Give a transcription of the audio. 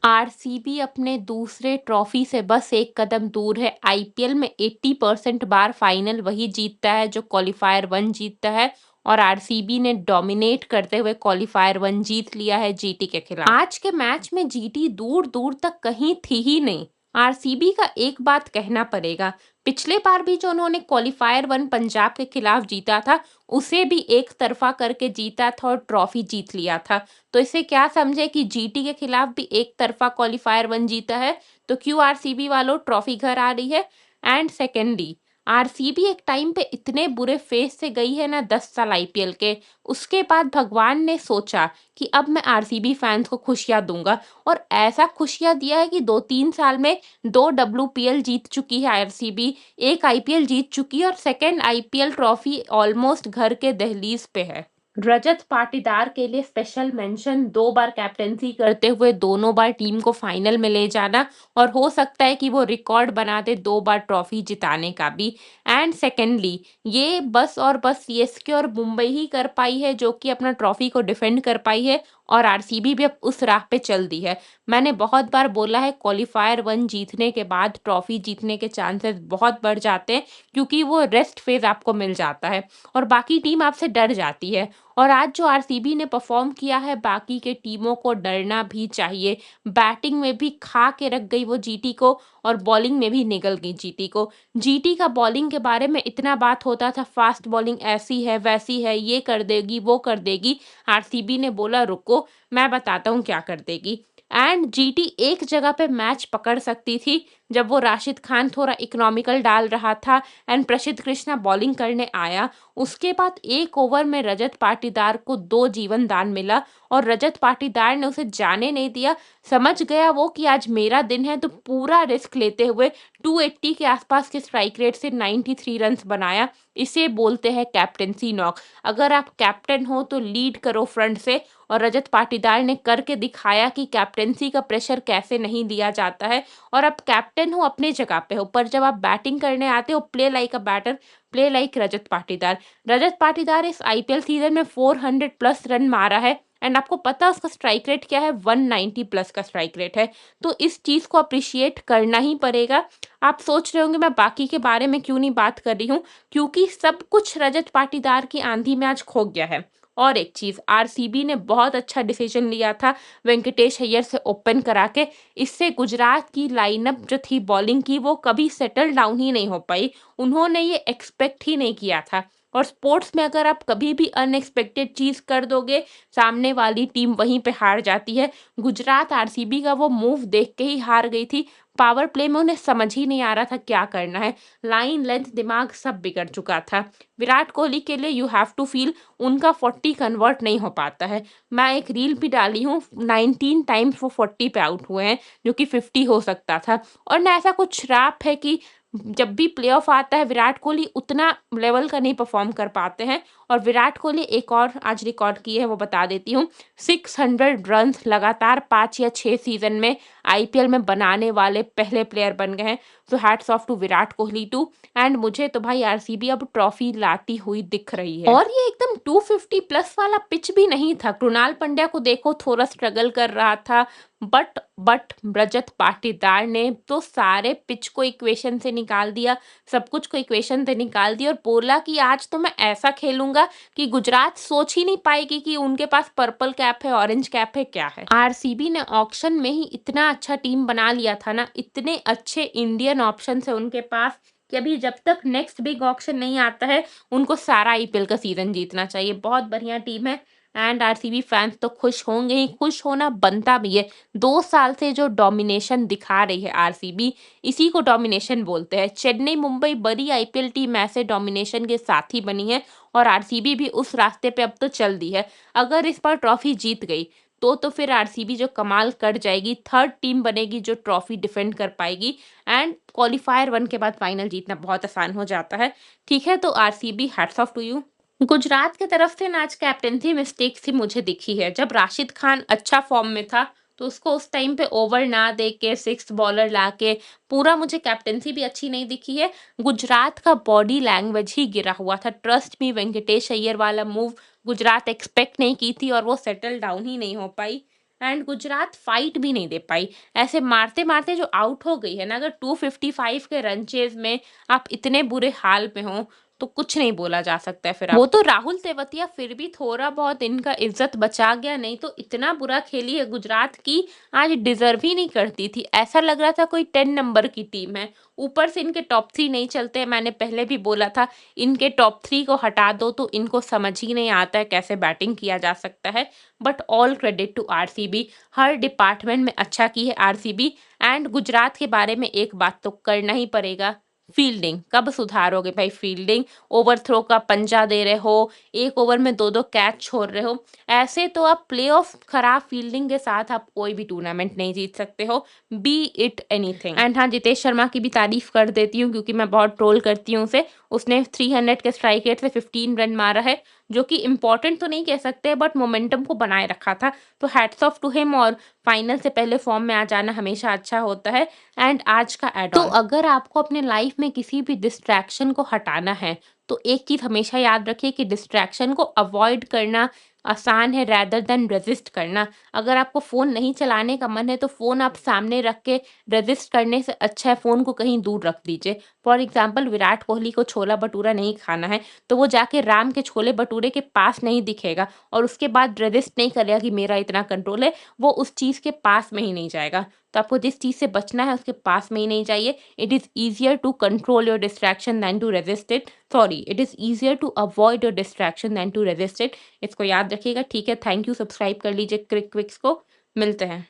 RCB अपने दूसरे trophy से बस एक कदम दूर है। आईपीएल में 80% बार फाइनल वही जीतता है जो क्वालिफायर 1 जीतता है, और आरसीबी ने डोमिनेट करते हुए क्वालिफायर 1 जीत लिया है जीटी के खिलाफ। आज के मैच में जीटी दूर दूर तक कहीं थी ही नहीं। आरसीबी का एक बात कहना पड़ेगा, पिछले बार भी जो उन्होंने क्वालिफायर 1 पंजाब के खिलाफ जीता था, उसे भी एक तरफा करके जीता था और ट्रॉफी जीत लिया था। तो इसे क्या समझे कि जीटी के खिलाफ भी एक तरफा क्वालिफायर 1 जीता है, तो क्यों आरसीबी वालों ट्रॉफी घर आ रही है। एंड सेकेंडली, आरसीबी एक टाइम पे इतने बुरे फेस से गई है ना 10 साल आईपीएल के, उसके बाद भगवान ने सोचा कि अब मैं आरसीबी फैंस को खुशियां दूंगा, और ऐसा खुशियां दिया है कि 2-3 साल में 2 डब्ल्यूपीएल जीत चुकी है आरसीबी, एक आईपीएल जीत चुकी है और सेकेंड आईपीएल ट्रॉफी ऑलमोस्ट घर के दहलीज पे है। रजत पाटीदार के लिए स्पेशल मेंशन, 2 बार कैप्टेंसी करते हुए दोनों बार टीम को फाइनल में ले जाना, और हो सकता है कि वो रिकॉर्ड बना दे 2 बार ट्रॉफी जिताने का भी। एंड सेकेंडली, ये बस और बस सीएसके और मुंबई ही कर पाई है जो कि अपना ट्रॉफी को डिफेंड कर पाई है, और आरसीबी भी अब उस राह पे चल दी है। मैंने बहुत बार बोला है, क्वालिफायर 1 जीतने के बाद ट्रॉफी जीतने के चांसेस बहुत बढ़ जाते हैं, क्योंकि वो रेस्ट फेज आपको मिल जाता है और बाकी टीम आपसे डर जाती है। और आज जो आरसीबी ने परफॉर्म किया है, बाकी के टीमों को डरना भी चाहिए। बैटिंग में भी खा के रख गई वो जीटी को, और बॉलिंग में भी निगल गई जीटी को। जीटी का बॉलिंग के बारे में इतना बात होता था, फास्ट बॉलिंग ऐसी है वैसी है, ये कर देगी वो कर देगी। आरसीबी ने बोला रुको, मैं बताता हूँ क्या कर देगी। एंड जीटी एक जगह पे मैच पकड़ सकती थी, जब वो राशिद खान थोड़ा इकोनॉमिकल डाल रहा था एंड प्रसिद्ध कृष्णा बॉलिंग करने आया। उसके बाद एक ओवर में रजत पाटीदार को 2 जीवन दान मिला, और रजत पाटीदार ने उसे जाने नहीं दिया। समझ गया वो कि आज मेरा दिन है, तो पूरा रिस्क लेते हुए 280 के आसपास के स्ट्राइक रेट से 93 रन्स बनाया। इसे बोलते हैं कैप्टेंसी नॉक। अगर आप कैप्टन हो तो लीड करो फ्रंट से, और रजत पाटीदार ने करके दिखाया कि कैप्टेंसी का प्रेशर कैसे नहीं लिया जाता है। और आप कैप्टन हो, अपने जगह पे हो, पर जब आप बैटिंग करने आते हो, play like a batter, play like Rajat Patidar. Rajat Patidar इस आईपीएल सीजन में 400 प्लस रन मारा है, एंड आपको पता है उसका स्ट्राइक रेट क्या है, 190 प्लस का स्ट्राइक रेट है। तो इस चीज को अप्रिशिएट करना ही पड़ेगा। आप सोच रहे होंगे मैं बाकी के बारे में क्यों नहीं बात कर रही हूँ, क्योंकि सब कुछ रजत पाटीदार की आंधी में आज खो गया है। और एक चीज, आरसीबी ने बहुत अच्छा डिसीजन लिया था वेंकटेश अय्यर से ओपन करा के। इससे गुजरात की लाइनअप जो थी बॉलिंग की, वो कभी सेटल डाउन ही नहीं हो पाई। उन्होंने ये एक्सपेक्ट ही नहीं किया था। और स्पोर्ट्स में अगर आप कभी भी अनएक्सपेक्टेड चीज कर दोगे, सामने वाली टीम वहीं पे हार जाती है। गुजरात आरसीबी का वो मूव देख के ही हार गई थी। पावर प्ले में उन्हें समझ ही नहीं आ रहा था क्या करना है। लाइन लेंथ दिमाग सब बिगड़ चुका था। विराट कोहली के लिए यू हैव टू फील, उनका 40 कन्वर्ट नहीं हो पाता है। मैं एक रील भी डाली हूँ, 19 टाइम्स वो 40 पे आउट हुए हैं, जो कि 50 हो सकता था। और ना ऐसा कुछ श्राप है कि जब भी प्लेऑफ आता है विराट कोहली उतना लेवल का नहीं परफॉर्म कर पाते हैं। और विराट कोहली एक और आज रिकॉर्ड की है, वो बता देती हूँ। 600 रन्स लगातार 5 या 6 सीजन में आईपीएल में बनाने वाले पहले प्लेयर बन गए हैं। तो hats off to Virat Kohli too. And मुझे तो भाई आरसीबी अब ट्रॉफी लाती हुई दिख रही है। और ये एकदम 250 प्लस वाला पिच भी नहीं था। कृणाल पंड्या को देखो, थोड़ा स्ट्रगल कर रहा था, बट रजत पाटीदार ने तो सारे पिच को इक्वेशन से निकाल दिया, सब कुछ को इक्वेशन से निकाल दिया, और बोला कि आज तो मैं ऐसा खेलूंगा कि गुजरात सोच ही नहीं पाएगी कि उनके पास पर्पल कैप है, ऑरेंज कैप है, क्या है। आरसीबी ने ऑक्शन में ही इतना अच्छा टीम बना लिया था ना, इतने अच्छे इंडियन ऑप्शन है उनके पास, कि अभी जब तक नेक्स्ट बिग ऑक्शन नहीं आता है, उनको सारा आईपीएल का सीजन जीतना चाहिए। बहुत बढ़िया टीम है। एंड आरसीबी फैंस तो खुश होंगे ही, खुश होना बनता भी है। 2 साल से जो डोमिनेशन दिखा रही है आरसीबी, इसी को डोमिनेशन बोलते हैं। चेन्नई मुंबई बड़ी आईपीएल टीम ऐसे डोमिनेशन के साथ ही बनी है, और आरसीबी भी उस रास्ते पे अब तो चल दी है। अगर इस बार ट्रॉफी जीत गई तो फिर आरसीबी जो कमाल कर जाएगी, थर्ड टीम बनेगी जो ट्रॉफी डिफेंड कर पाएगी। एंड क्वालिफायर 1 के बाद फाइनल जीतना बहुत आसान हो जाता है। ठीक है, तो RCB hats off to you. Gujarat की तरफ से ना आज कैप्टेंसी मिस्टेक सी मुझे दिखी है। जब राशिद खान अच्छा फॉर्म में था, तो उसको उस टाइम पे ओवर ना दे के 6th बॉलर ला के, पूरा मुझे कैप्टेंसी भी अच्छी नहीं दिखी है। गुजरात का बॉडी लैंग्वेज ही गिरा हुआ था। ट्रस्ट मी, वेंकटेश अय्यर वाला मूव गुजरात एक्सपेक्ट नहीं की थी, और वो सेटल डाउन ही नहीं हो पाई। एंड गुजरात फाइट भी नहीं दे पाई। ऐसे मारते-मारते जो आउट हो गई है ना, अगर 255 के रन चेज़ में आप इतने बुरे हाल में हो, तो कुछ नहीं बोला जा सकता है फिर आप। वो तो राहुल तेवतिया फिर भी थोड़ा बहुत इनका इज़्ज़त बचा गया, नहीं तो इतना बुरा खेली है गुजरात की, आज डिज़र्व ही नहीं करती थी। ऐसा लग रहा था कोई 10 नंबर की टीम है। ऊपर से इनके टॉप 3 नहीं चलते हैं, मैंने पहले भी बोला था, इनके टॉप 3 को हटा दो तो इनको समझ ही नहीं आता है कैसे बैटिंग किया जा सकता है। But all credit to RCB, हर डिपार्टमेंट में अच्छा की है आरसीबी। एंड गुजरात के बारे में एक बात तो करना ही पड़ेगा, फील्डिंग कब सुधारोगे भाई? फील्डिंग, ओवरथ्रो का पंजा दे रहे हो, एक ओवर में 2-2 कैच छोड़ रहे हो, ऐसे तो आप प्लेऑफ खराब फील्डिंग के साथ आप कोई भी टूर्नामेंट नहीं जीत सकते हो, बी इट एनीथिंग। एंड हाँ, जितेश शर्मा की भी तारीफ कर देती हूँ क्योंकि मैं बहुत ट्रोल करती हूँ उसे। उसने 300 के स्ट्राइक रेट से 15 रन मारा है, जो कि इम्पोर्टेंट तो नहीं कह सकते बट मोमेंटम को बनाए रखा था, तो हैट्स ऑफ टू हिम। और फाइनल से पहले फॉर्म में आ जाना हमेशा अच्छा होता है। एंड आज का एड तो अगर आपको अपने लाइफ में किसी भी डिस्ट्रैक्शन को हटाना है, तो एक चीज़ हमेशा याद रखिए कि डिस्ट्रैक्शन को अवॉइड करना आसान है रैदर देन रेजिस्ट करना। अगर आपको फ़ोन नहीं चलाने का मन है, तो फ़ोन आप सामने रख के रेजिस्ट करने से अच्छा है फ़ोन को कहीं दूर रख दीजिए। फॉर एग्ज़ाम्पल, विराट कोहली को छोला-भटूरा नहीं खाना है, तो वो जाके राम के छोले-भटूरे के पास नहीं दिखेगा और उसके बाद रेजिस्ट नहीं करेगा कि मेरा इतना कंट्रोल है, वो उस चीज़ के पास में ही नहीं जाएगा। तो आपको जिस चीज़ से बचना है उसके पास में ही नहीं जाइए। It is easier to control your distraction than to resist it. Sorry, it is easier to avoid your distraction than to resist it. इसको याद रखिएगा, ठीक है? थैंक यू, सब्सक्राइब कर लीजिए क्रिक क्विक्स को। मिलते हैं।